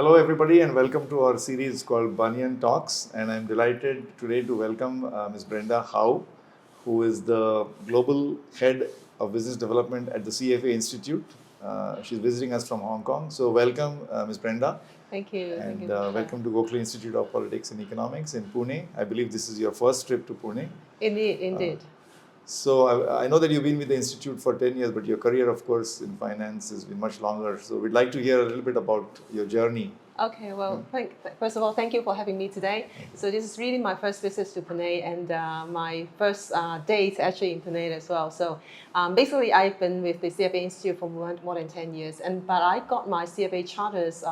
Hello, everybody, and welcome to our series called Banyan Talks. And I'm delighted today to welcome Ms. Brenda Howe, who is the Global Head of Business Development at the CFA Institute. She's visiting us from Hong Kong. So, welcome, Ms. Brenda. Thank you. And welcome to Gokhale Institute of Politics and Economics in Pune. I believe this is your first trip to Pune. Indeed. So I know that you've been with the Institute for 10 years, but your career, of course, in finance has been much longer. So we'd like to hear a little bit about your journey. Okay, well, first of all, thank you for having me today. So this is really my first visit to Pune and my first date actually in Pune as well. So basically, I've been with the CFA Institute for more than 10 years, but I got my CFA charters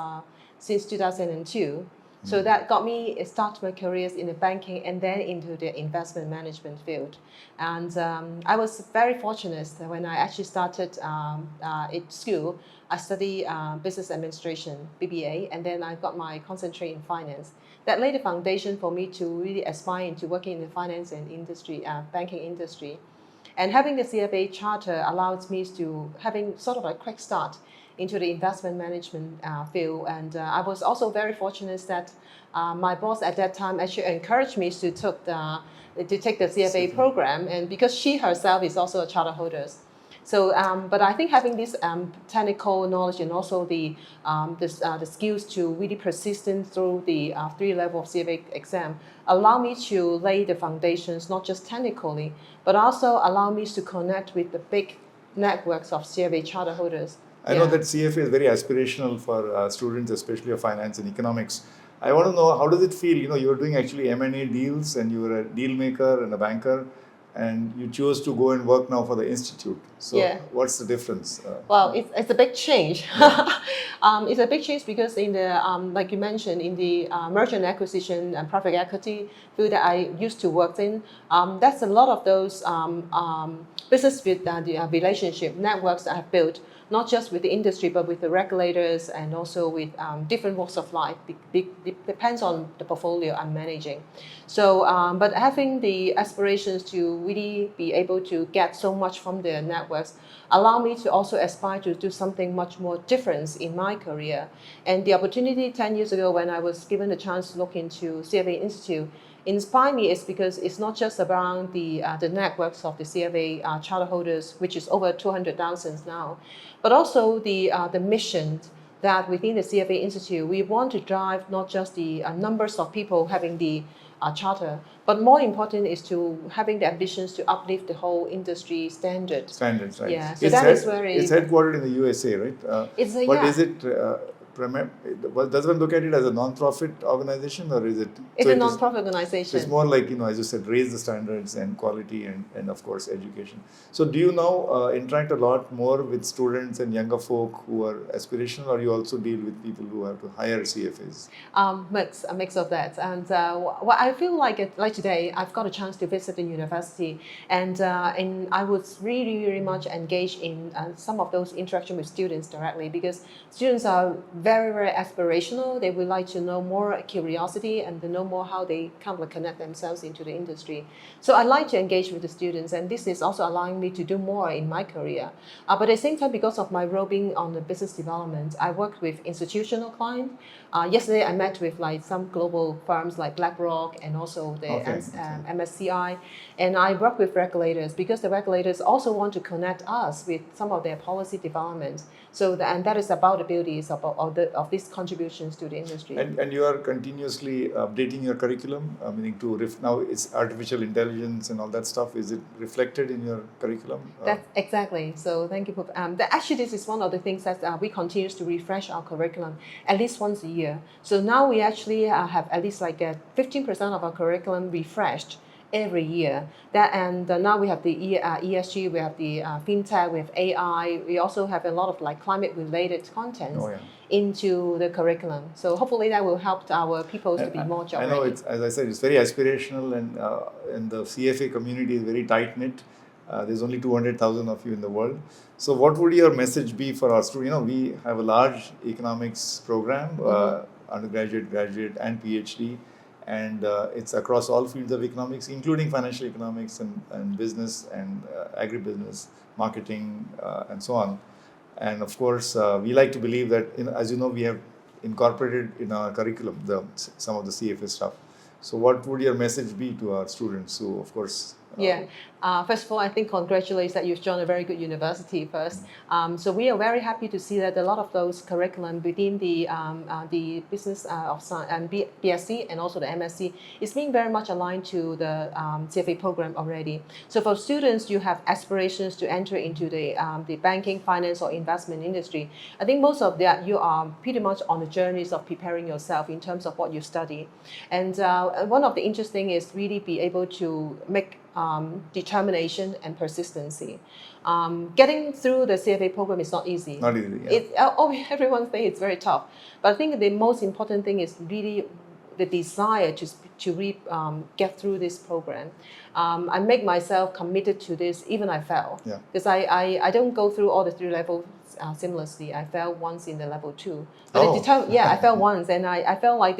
since 2002. So that got me start my careers in the banking and then into the investment management field. And I was very fortunate that when I actually started at school, I studied business administration, BBA, and then I got my concentrate in finance. That laid the foundation for me to really aspire into working in the finance and industry, banking industry. And having the CFA charter allows me to having sort of a quick start into the investment management field. And I was also very fortunate that my boss at that time actually encouraged me to take the CFA program, and because she herself is also a charter holder. So, but I think having this technical knowledge and also the skills to really persistent through the 3 level of CFA exam allow me to lay the foundations, not just technically, but also allow me to connect with the big networks of CFA charter holders. I know that CFA is very aspirational for students, especially of finance and economics. I want to know, how does it feel? You know, you were doing actually M&A deals and you were a deal maker and a banker, and you chose to go and work now for the Institute. So what's the difference? Well, it's a big change. It's a big change because in the, like you mentioned, in the merger and acquisition and private equity field that I used to work in, that's a lot of those business with the relationship networks that I have built, not just with the industry, but with the regulators and also with different walks of life. Depends on the portfolio I'm managing. So, but having the aspirations to really be able to get so much from the networks allow me to also aspire to do something much more different in my career. And the opportunity 10 years ago when I was given the chance to look into CFA Institute inspired me is because it's not just around the networks of the CFA charter holders, which is over 200,000 now, but also the mission that within the CFA Institute, we want to drive not just the numbers of people having the charter, but more important is to having the ambitions to uplift the whole industry standards, right? Yeah, so it's headquartered in the USA, right? Is it? Does one look at it as a non-profit organization, or is it? It's a non-profit organization. It's more like, as you said, raise the standards and quality and of course education. So do you now interact a lot more with students and younger folk who are aspirational, or you also deal with people who have to hire CFAs? A mix of that. And what I feel like today, I've got a chance to visit the university, and I was really, really much engaged in some of those interaction with students directly, because students are very, very aspirational. They would like to know more curiosity and to know more how they kind of connect themselves into the industry. So I like to engage with the students, and this is also allowing me to do more in my career. But at the same time, because of my role being on the business development, I work with institutional clients. Yesterday, I met with like some global firms like BlackRock and also the MSCI, and I work with regulators because the regulators also want to connect us with some of their policy development. So and that is about the beauties of these contributions to the industry. And you are continuously updating your curriculum, meaning now it's artificial intelligence and all that stuff. Is it reflected in your curriculum? That's exactly. So thank you for actually this is one of the things that we continue to refresh our curriculum at least once a year. So now we actually have at least like 15% of our curriculum refreshed every year. Now we have the ESG, we have the fintech, we have AI. We also have a lot of like climate-related content into the curriculum. So hopefully that will help our people to be more job ready. I know as I said, it's very aspirational, and the CFA community is very tight-knit. There's only 200,000 of you in the world. So what would your message be for our students? We have a large economics program, undergraduate, graduate, and PhD. And it's across all fields of economics, including financial economics and business and agribusiness, marketing, and so on. And of course, we like to believe that, as you know, we have incorporated in our curriculum, some of the CFA stuff. So what would your message be to our students who, of course... Yeah. First of all, I think congratulations that you've joined a very good university first. So we are very happy to see that a lot of those curriculum within the business of science and BSc and also the MSc is being very much aligned to the CFA program already. So for students, you have aspirations to enter into the banking, finance, or investment industry. I think most of that you are pretty much on the journeys of preparing yourself in terms of what you study. And one of the interesting is really be able to make determination and persistency. Getting through the CFA program is not easy. Not easy, yeah. Everyone thinks it's very tough. But I think the most important thing is really the desire to get through this program. I make myself committed to this, even I fail. Yeah. Because I don't go through all the 3 levels seamlessly. I failed once in the level 2. But I failed once, and I felt like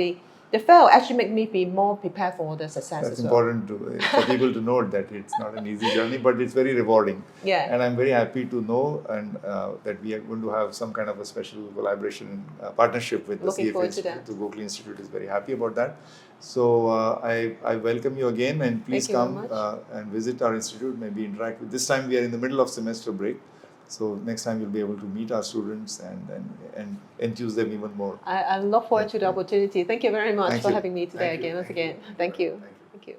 the fail actually made me be more prepared for the success. That's important for people to note that it's not an easy journey, but it's very rewarding. Yeah. And I'm very happy to know that we are going to have some kind of a special collaboration partnership with the CFA Institute. The Gokhale Institute is very happy about that. So I welcome you again, and please come and visit our institute, maybe interact with. This time we are in the middle of semester break. So next time you'll be able to meet our students and enthuse them even more. I look forward to the opportunity. Thank you very much for having me today Once again. Thank you. Thank you.